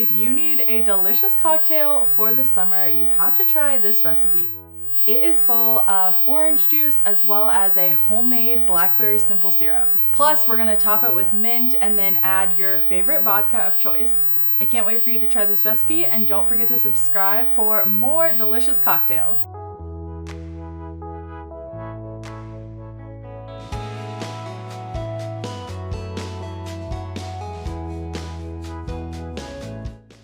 If you need a delicious cocktail for the summer, you have to try this recipe. It is full of orange juice as well as a homemade blackberry simple syrup. Plus, we're gonna top it with mint and then add your favorite vodka of choice. I can't wait for you to try this recipe, and don't forget to subscribe for more delicious cocktails.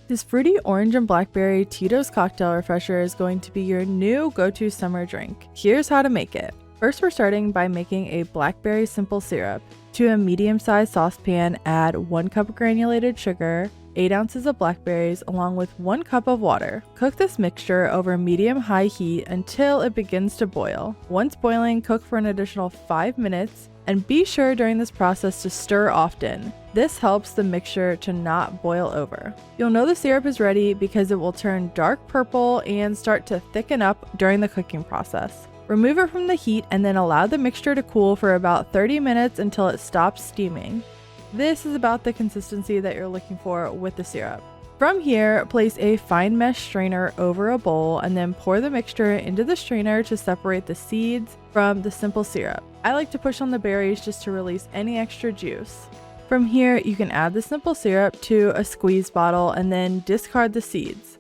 This fruity orange and blackberry Tito's cocktail refresher is going to be your new go-to summer drink. Here's how to make it. First, we're starting by making a blackberry simple syrup. To a medium-sized saucepan, add 1 cup of granulated sugar, 8 ounces of blackberries, along with 1 cup of water. Cook this mixture over medium-high heat until it begins to boil. Once boiling, cook for an additional 5 minutes, and be sure during this process to stir often. This helps the mixture to not boil over. You'll know the syrup is ready because it will turn dark purple and start to thicken up during the cooking process. Remove it from the heat and then allow the mixture to cool for about 30 minutes until it stops steaming. This is about the consistency that you're looking for with the syrup. From here, place a fine mesh strainer over a bowl and then pour the mixture into the strainer to separate the seeds from the simple syrup. I like to push on the berries just to release any extra juice. From here, you can add the simple syrup to a squeeze bottle and then discard the seeds.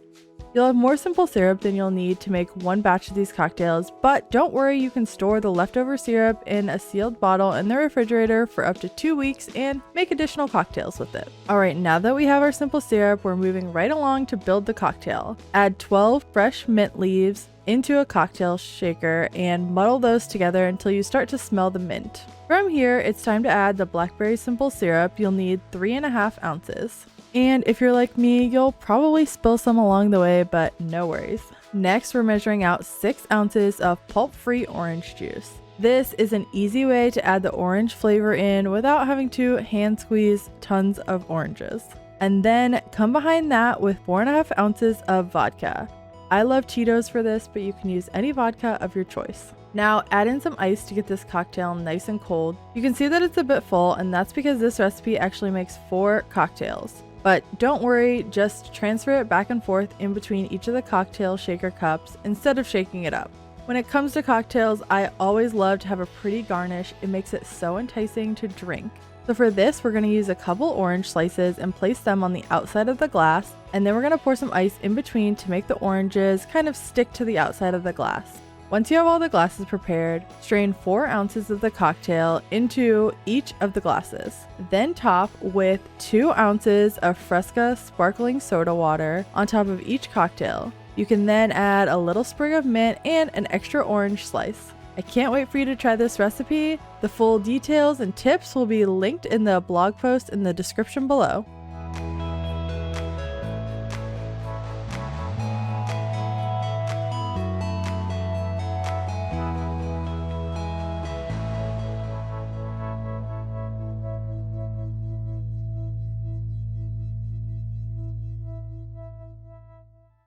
You'll have more simple syrup than you'll need to make one batch of these cocktails, but don't worry, you can store the leftover syrup in a sealed bottle in the refrigerator for up to 2 weeks and make additional cocktails with it. Alright, now that we have our simple syrup, we're moving right along to build the cocktail. Add 12 fresh mint leaves into a cocktail shaker and muddle those together until you start to smell the mint. From here, it's time to add the blackberry simple syrup. You'll need 3.5 ounces. And if you're like me, you'll probably spill some along the way, but no worries. Next, we're measuring out 6 ounces of pulp-free orange juice. This is an easy way to add the orange flavor in without having to hand squeeze tons of oranges. And then come behind that with 4.5 ounces of vodka. I love Tito's for this, but you can use any vodka of your choice. Now add in some ice to get this cocktail nice and cold. You can see that it's a bit full, and that's because this recipe actually makes 4 cocktails. But don't worry, just transfer it back and forth in between each of the cocktail shaker cups instead of shaking it up. When it comes to cocktails, I always love to have a pretty garnish. It makes it so enticing to drink. So for this, we're going to use a couple orange slices and place them on the outside of the glass, and then we're going to pour some ice in between to make the oranges kind of stick to the outside of the glass. Once you have all the glasses prepared, strain 4 ounces of the cocktail into each of the glasses. Then top with 2 ounces of Fresca sparkling soda water on top of each cocktail. You can then add a little sprig of mint and an extra orange slice. I can't wait for you to try this recipe. The full details and tips will be linked in the blog post in the description below.